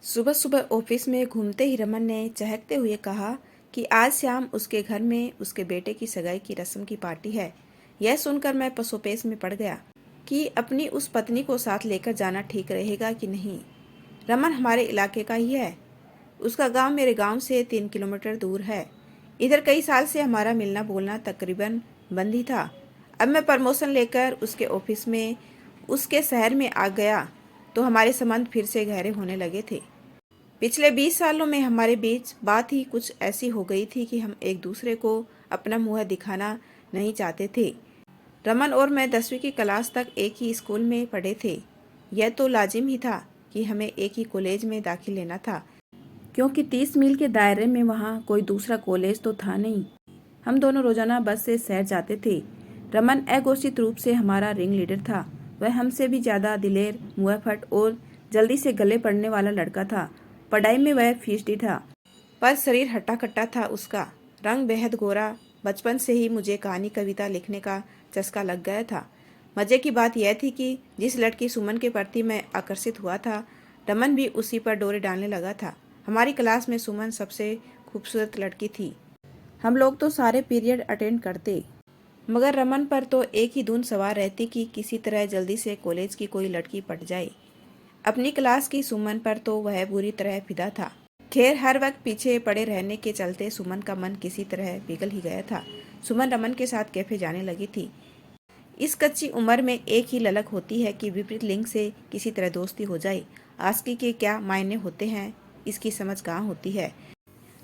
सुबह सुबह ऑफिस में घूमते ही रमन ने चहकते हुए कहा कि आज शाम उसके घर में उसके बेटे की सगाई की रस्म की पार्टी है। यह सुनकर मैं पसोपेश में पड़ गया कि अपनी उस पत्नी को साथ लेकर जाना ठीक रहेगा कि नहीं। रमन हमारे इलाके का ही है। उसका गांव मेरे गांव से 3 किलोमीटर दूर है। इधर कई साल से हमारा मिलना बोलना तकरीबन बंद ही था। अब मैं प्रमोशन लेकर उसके ऑफिस में उसके शहर में आ गया तो हमारे संबंध फिर से गहरे होने लगे थे। पिछले 20 सालों में हमारे बीच बात ही कुछ ऐसी हो गई थी कि हम एक दूसरे को अपना मुंह दिखाना नहीं चाहते थे। रमन और मैं 10वीं की क्लास तक एक ही स्कूल में पढ़े थे। यह तो लाजिम ही था कि हमें एक ही कॉलेज में दाखिल लेना था, क्योंकि 30 मील के दायरे में वहाँ कोई दूसरा कॉलेज तो था नहीं। हम दोनों रोजाना बस से शहर जाते थे। रमन अघोषित रूप से हमारा रिंग लीडर था। वह हमसे भी ज्यादा दिलेर, मुआफट और जल्दी से गले पड़ने वाला लड़का था। पढ़ाई में वह फीसदी था, पर शरीर हट्टा कट्टा था। उसका रंग बेहद गोरा। बचपन से ही मुझे कहानी कविता लिखने का चस्का लग गया था। मजे की बात यह थी कि जिस लड़की सुमन के प्रति मैं आकर्षित हुआ था, रमन भी उसी पर डोरे डालने लगा था। हमारी क्लास में सुमन सबसे खूबसूरत लड़की थी। हम लोग तो सारे पीरियड अटेंड करते, मगर रमन पर तो एक ही धुन सवार रहती कि किसी तरह जल्दी से कॉलेज की कोई लड़की पट जाए। अपनी क्लास की सुमन पर तो वह बुरी तरह फिदा था। खैर, हर वक्त पीछे पड़े रहने के चलते सुमन का मन किसी तरह पिघल ही गया था। सुमन रमन के साथ कैफे जाने लगी थी। इस कच्ची उम्र में एक ही ललक होती है कि विपरीत लिंग से किसी तरह दोस्ती हो जाए। आशिकी के क्या मायने होते हैं, इसकी समझ कहाँ होती है।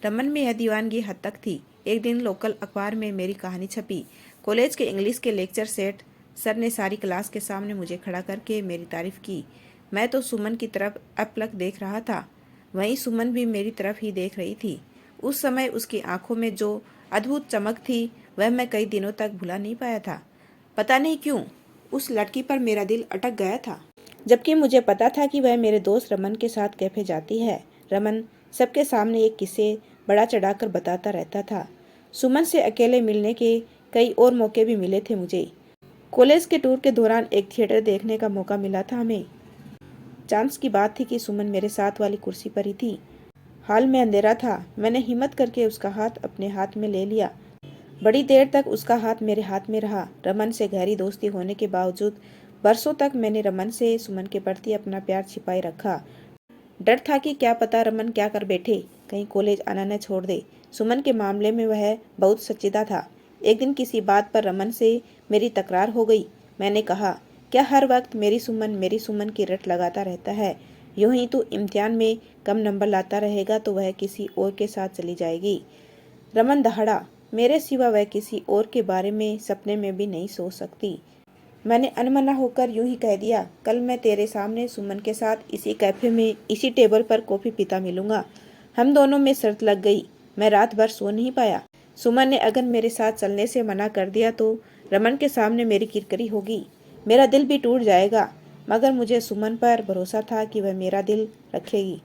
रमन में यह दीवानगी हद तक थी। एक दिन लोकल अखबार में मेरी कहानी छपी। कॉलेज के इंग्लिश के लेक्चर सेट सर ने सारी क्लास के सामने मुझे खड़ा करके मेरी तारीफ की। मैं तो सुमन की तरफ अपलक देख रहा था, वहीं सुमन भी मेरी तरफ ही देख रही थी। उस समय उसकी आंखों में जो अद्भुत चमक थी, वह मैं कई दिनों तक भुला नहीं पाया था। पता नहीं क्यों उस लड़की पर मेरा दिल अटक गया था, जबकि मुझे पता था कि वह मेरे दोस्त रमन के साथ कैफे जाती है। रमन सबके सामने एक किस्से बड़ा चढ़ाकर बताता रहता था। सुमन से अकेले मिलने के कई और मौके भी मिले थे मुझे। कॉलेज के टूर के दौरान एक थिएटर देखने का मौका मिला था हमें। चांस की बात थी कि सुमन मेरे साथ वाली कुर्सी पर ही थी। हाल में अंधेरा था। मैंने हिम्मत करके उसका हाथ अपने हाथ में ले लिया। बड़ी देर तक उसका हाथ मेरे हाथ में रहा। रमन से गहरी दोस्ती होने के बावजूद बरसों तक मैंने रमन से सुमन के प्रति अपना प्यार छिपाए रखा। डर था कि क्या पता रमन क्या कर बैठे, कहीं कॉलेज आना न छोड़ दे। सुमन के मामले में वह बहुत सच्चिदा था। एक दिन किसी बात पर रमन से मेरी तकरार हो गई। मैंने कहा, क्या हर वक्त मेरी सुमन की रट लगाता रहता है? यूं ही तू इम्तिहान में कम नंबर लाता रहेगा तो वह किसी और के साथ चली जाएगी। रमन दहाड़ा। मेरे सिवा वह किसी और के बारे में सपने में भी नहीं सोच सकती। मैंने अनमना होकर यूं ही कह दिया, कल मैं तेरे सामने सुमन के साथ इसी कैफे में इसी टेबल पर कॉफी पीता मिलूंगा। हम दोनों में शर्त लग गई। मैं रात भर सो नहीं पाया। सुमन ने अगर मेरे साथ चलने से मना कर दिया तो रमन के सामने मेरी किरकिरी होगी, मेरा दिल भी टूट जाएगा। मगर मुझे सुमन पर भरोसा था कि वह मेरा दिल रखेगी।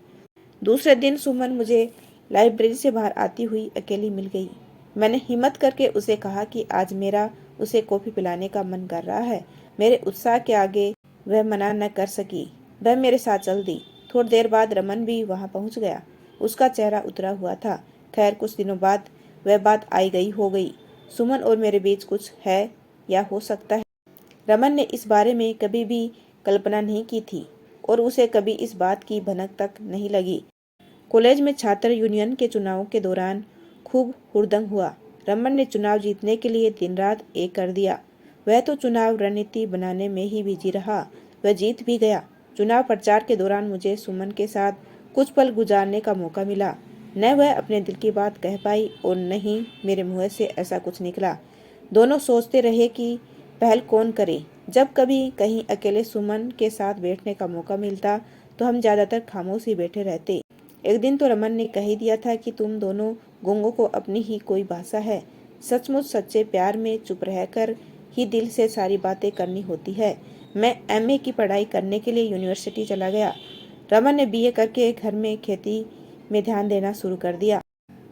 दूसरे दिन सुमन मुझे लाइब्रेरी से बाहर आती हुई अकेली मिल गई। मैंने हिम्मत करके उसे कहा कि आज मेरा उसे कॉफी पिलाने का मन कर रहा है। मेरे उत्साह के आगे वह मना न कर सकी। वह मेरे साथ चल दी। थोड़ी देर बाद रमन भी वहां पहुंच गया। उसका चेहरा उतरा हुआ था। खैर, कुछ दिनों बाद वह बात आई गई हो गई। सुमन और मेरे बीच कुछ है या हो सकता है। रमन ने इस बारे में कभी भी कल्पना नहीं की थी और उसे कभी इस बात की भनक तक नहीं लगी। कॉलेज में छात्र यूनियन के चुनाव के दौरान खूब हुड़दंग हुआ। रमन ने चुनाव जीतने के लिए दिन रात एक कर दिया। वह तो चुनाव रणनीति बनाने में ही बिजी रहा। वह जीत भी गया। चुनाव प्रचार के दौरान मुझे सुमन के साथ कुछ पल गुजारने का मौका मिला। न वह अपने दिल की बात कह पाई और न ही मेरे मुंह से ऐसा कुछ निकला। दोनों सोचते रहे कि पहल कौन करे। जब कभी कहीं अकेले सुमन के साथ बैठने का मौका मिलता तो हम ज्यादातर खामोश ही बैठे रहते। एक दिन तो रमन ने कह ही दिया था कि तुम दोनों गूंगों को अपनी ही कोई भाषा है। सचमुच सच्चे प्यार में चुप रहकर ही दिल से सारी बातें करनी होती है। मैं एमए की पढ़ाई करने के लिए यूनिवर्सिटी चला गया। रमन ने बीए करके घर में खेती में ध्यान देना शुरू कर दिया।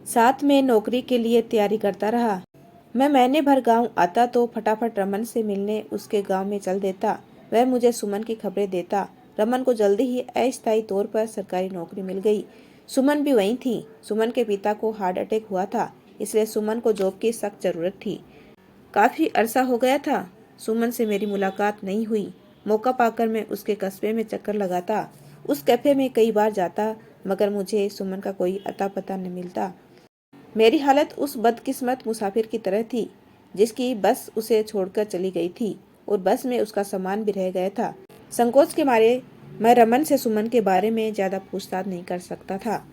साथ में नौकरी के लिए तैयारी करता रहा। मैं महीने भर गांव आता तो फटाफट रमन से मिलने उसके गांव में चल देता। वह मुझे सुमन की खबरें देता। रमन को जल्दी ही अस्थायी तौर पर सरकारी नौकरी मिल गई। सुमन भी वहीं थी। सुमन के पिता को हार्ट अटैक हुआ था, इसलिए सुमन को जॉब की सख्त जरूरत थी। काफी अरसा हो गया था सुमन से मेरी मुलाकात नहीं हुई। मौका पाकर मैं उसके कस्बे में चक्कर लगाता, उस कैफे में कई बार जाता, मगर मुझे सुमन का कोई अता पता न मिलता। मेरी हालत उस बदकिस्मत मुसाफिर की तरह थी जिसकी बस उसे छोड़कर चली गई थी और बस में उसका सामान भी रह गया था। संकोच के मारे मैं रमन से सुमन के बारे में ज्यादा पूछताछ नहीं कर सकता था।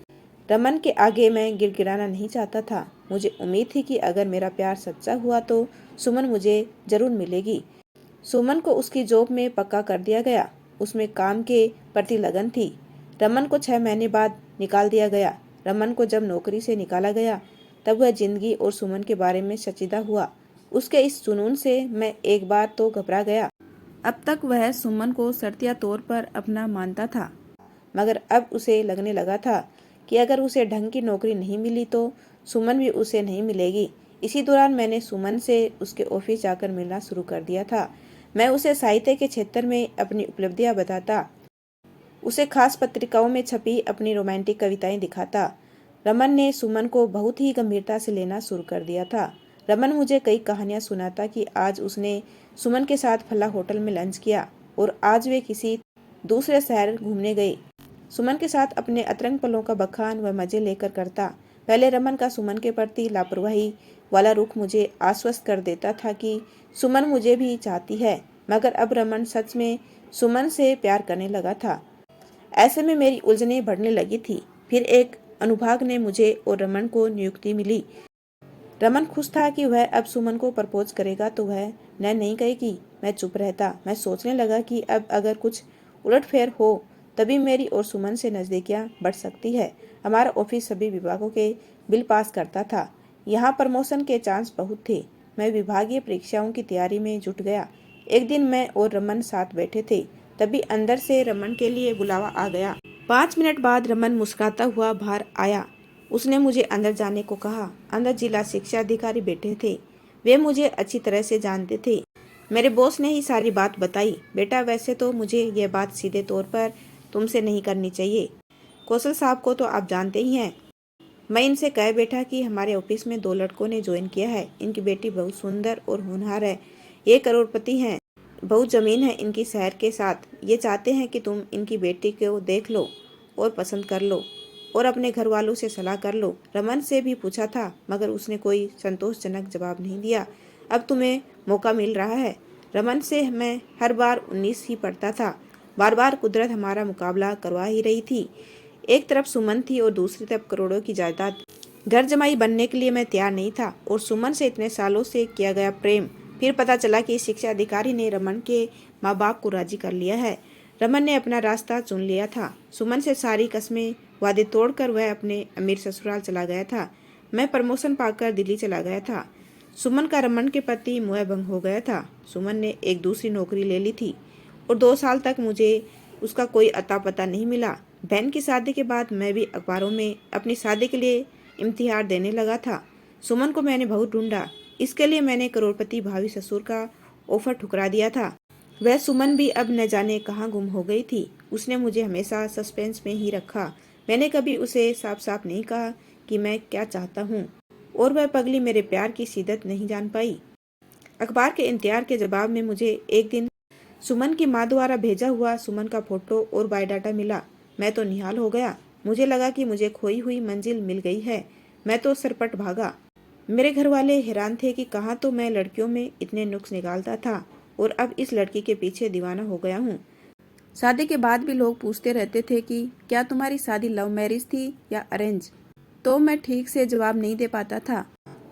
रमन के आगे मैं गिड़गिड़ाना नहीं चाहता था। मुझे उम्मीद थी कि अगर मेरा प्यार सच्चा हुआ तो सुमन मुझे जरूर मिलेगी। सुमन को उसकी जॉब में पक्का कर दिया गया। उसमें काम के प्रति लगन थी। रमन को 6 महीने बाद निकाल दिया गया। रमन को जब नौकरी से निकाला गया तब वह जिंदगी और सुमन के बारे में संजीदा हुआ। उसके इस जुनून से मैं एक बार तो घबरा गया। अब तक वह सुमन को शर्तिया तौर पर अपना मानता था, मगर अब उसे लगने लगा था कि अगर उसे ढंग की नौकरी नहीं मिली तो सुमन भी उसे नहीं मिलेगी। इसी दौरान मैंने सुमन से उसके ऑफिस जाकर मिलना शुरू कर दिया था। मैं उसे साहित्य के क्षेत्र में अपनी उपलब्धियां बताता, उसे खास पत्रिकाओं में छपी अपनी रोमांटिक कविताएं दिखाता। रमन ने सुमन को बहुत ही गंभीरता से लेना शुरू कर दिया था। रमन मुझे कई कहानियां सुनाता कि आज उसने सुमन के साथ फला होटल में लंच किया और आज वे किसी दूसरे शहर घूमने गए। सुमन के साथ अपने अतरंग पलों का बखान व मजे लेकर करता। पहले रमन का सुमन के प्रति लापरवाही वाला रुख मुझे आश्वस्त कर देता था कि सुमन मुझे भी चाहती है, मगर अब रमन सच में सुमन से प्यार करने लगा था। ऐसे में मेरी उलझनें बढ़ने लगी थी। फिर एक अनुभाग ने मुझे और रमन को नियुक्ति मिली। रमन खुश था कि वह अब सुमन को प्रपोज करेगा तो वह न नहीं कहेगी। मैं चुप रहता। मैं सोचने लगा कि अब अगर कुछ उलटफेर हो तभी मेरी और सुमन से नजदीकियां बढ़ सकती है। हमारा ऑफिस सभी विभागों के बिल पास करता था। यहाँ प्रमोशन के चांस बहुत थे। मैं विभागीय परीक्षाओं की तैयारी में जुट गया। एक दिन मैं और रमन साथ बैठे थे, तभी अंदर से रमन के लिए बुलावा आ गया। 5 मिनट बाद रमन मुस्कुराता हुआ बाहर आया। उसने मुझे अंदर जाने को कहा। अंदर जिला शिक्षा अधिकारी बैठे थे। वे मुझे अच्छी तरह से जानते थे। मेरे बॉस ने ही सारी बात बताई। बेटा, वैसे तो मुझे यह बात सीधे तौर पर तुमसे नहीं करनी चाहिए। कौशल साहब को तो आप जानते ही हैं। मैं इनसे कह बैठा कि हमारे ऑफिस में 2 लड़कों ने ज्वाइन किया है। इनकी बेटी बहुत सुंदर और होनहार है। ये करोड़पति हैं। बहुत जमीन है इनकी शहर के साथ। ये चाहते हैं कि तुम इनकी बेटी को देख लो और पसंद कर लो और अपने घर वालों से सलाह कर लो। रमन से भी पूछा था, मगर उसने कोई संतोषजनक जवाब नहीं दिया। अब तुम्हें मौका मिल रहा है। रमन से मैं हर बार 19 ही पढ़ता था। बार बार कुदरत हमारा मुकाबला करवा ही रही थी। एक तरफ सुमन थी और दूसरी तरफ करोड़ों की जायदाद। घर जमाई बनने के लिए मैं तैयार नहीं था और सुमन से इतने सालों से किया गया प्रेम। फिर पता चला कि शिक्षा अधिकारी ने रमन के माँ बाप को राजी कर लिया है। रमन ने अपना रास्ता चुन लिया था। सुमन से सारी कस्में वादे तोड़कर वह अपने अमीर ससुराल चला गया था। मैं प्रमोशन पाकर दिल्ली चला गया था। सुमन का रमन के प्रति मोह भंग हो गया था। सुमन ने एक दूसरी नौकरी ले ली थी और 2 साल तक मुझे उसका कोई अता पता नहीं मिला। बहन की शादी के बाद मैं भी अखबारों में अपनी शादी के लिए इम्तिहार देने लगा था। सुमन को मैंने बहुत ढूंढा। इसके लिए मैंने करोड़पति भावी ससुर का ऑफर ठुकरा दिया था। वह सुमन भी अब न जाने कहाँ गुम हो गई थी। उसने मुझे हमेशा सस्पेंस में ही रखा। मैंने कभी उसे साफ साफ नहीं कहा कि मैं क्या चाहता हूँ और वह पगली मेरे प्यार की शिद्दत नहीं जान पाई। अखबार के इंतजार के जवाब में मुझे एक दिन सुमन की माँ द्वारा भेजा हुआ सुमन का फोटो और बायोडाटा मिला। मैं तो निहाल हो गया। मुझे लगा कि मुझे खोई हुई मंजिल मिल गई है। मैं तो सरपट भागा। मेरे घर वाले हैरान थे कि कहाँ तो मैं लड़कियों में इतने नुक्स निकालता था और अब इस लड़की के पीछे दीवाना हो गया हूँ। शादी के बाद भी लोग पूछते रहते थे कि क्या तुम्हारी शादी लव मैरिज थी या अरेंज, तो मैं ठीक से जवाब नहीं दे पाता था।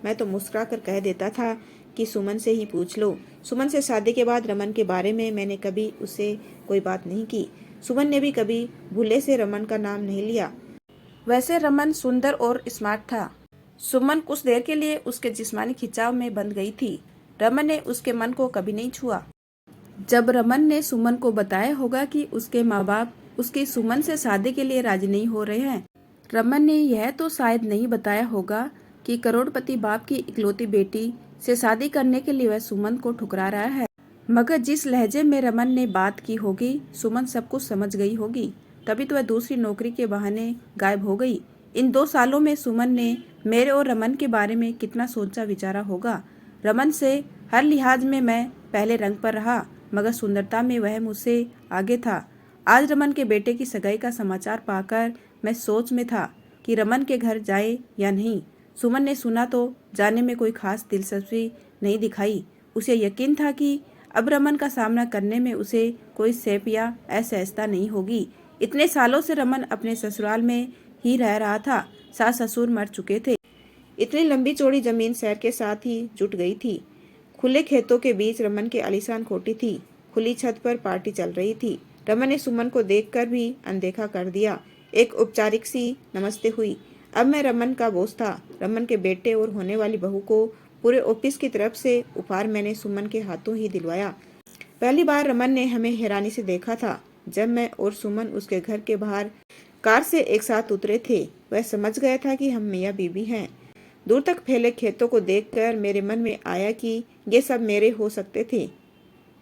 मैं तो मुस्कुरा कर कह देता था कि सुमन से ही पूछ लो। सुमन से शादी के बाद रमन के बारे में मैंने कभी उससे कोई बात नहीं की। सुमन ने भी कभी भूले से रमन का नाम नहीं लिया। वैसे रमन सुंदर और स्मार्ट था। सुमन कुछ देर के लिए उसके जिस्मानी खिंचाव में बंध गई थी। रमन ने उसके मन को कभी नहीं छुआ। जब रमन ने सुमन को बताया होगा कि उसके माँ बाप उसकी सुमन से शादी के लिए राजी नहीं हो रहे हैं, रमन ने यह तो शायद नहीं बताया होगा कि करोड़पति बाप की इकलौती बेटी से शादी करने के लिए वह सुमन को ठुकरा रहा है। मगर जिस लहजे में रमन ने बात की होगी, सुमन सब कुछ समझ गई होगी। तभी तो वह दूसरी नौकरी के बहाने गायब हो गई। इन 2 सालों में सुमन ने मेरे और रमन के बारे में कितना सोचा विचारा होगा। रमन से हर लिहाज में मैं पहले रंग पर रहा, मगर सुंदरता में वह मुझसे आगे था। आज रमन के बेटे की सगाई का समाचार पाकर मैं सोच में था कि रमन के घर जाए या नहीं। सुमन ने सुना तो जाने में कोई खास दिलचस्पी नहीं दिखाई। उसे यकीन था कि अब रमन का सामना करने में उसे कोई सेप या असहजता नहीं होगी। इतने सालों से रमन अपने ससुराल में ही रह रहा था। सास ससुर मर चुके थे। इतनी लंबी चौड़ी जमीन शहर के साथ ही जुट गई थी। खुले खेतों के बीच रमन की आलीशान कोठी थी। खुली छत पर पार्टी चल रही थी। रमन ने सुमन को देखकर भी अनदेखा कर दिया। एक औपचारिक सी नमस्ते हुई। अब मैं रमन का बॉस था। रमन के बेटे और होने वाली बहू को पूरे ऑफिस की तरफ से उपहार मैंने सुमन के हाथों ही दिलवाया। पहली बार रमन ने हमें हैरानी से देखा था। जब मैं और सुमन उसके घर के बाहर कार से एक साथ उतरे थे, वह समझ गया था कि हम मियाँ बीबी हैं। दूर तक फैले खेतों को देखकर मेरे मन में आया कि ये सब मेरे हो सकते थे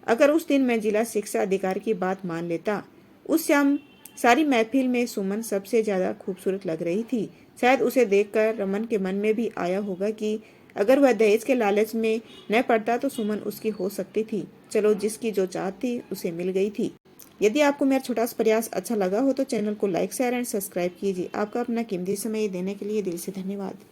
अगर उस दिन मैं जिला शिक्षा अधिकारी की बात मान लेता। उस शाम सारी महफिल में सुमन सबसे ज्यादा खूबसूरत लग रही थी। शायद उसे देखकर रमन के मन में भी आया होगा कि अगर वह दहेज के लालच में न पड़ता तो सुमन उसकी हो सकती थी। चलो, जिसकी जो चाहत थी उसे मिल गई थी। यदि आपको मेरा छोटा सा प्रयास अच्छा लगा हो तो चैनल को लाइक शेयर एंड सब्सक्राइब कीजिए। आपका अपना कीमती समय देने के लिए दिल से धन्यवाद।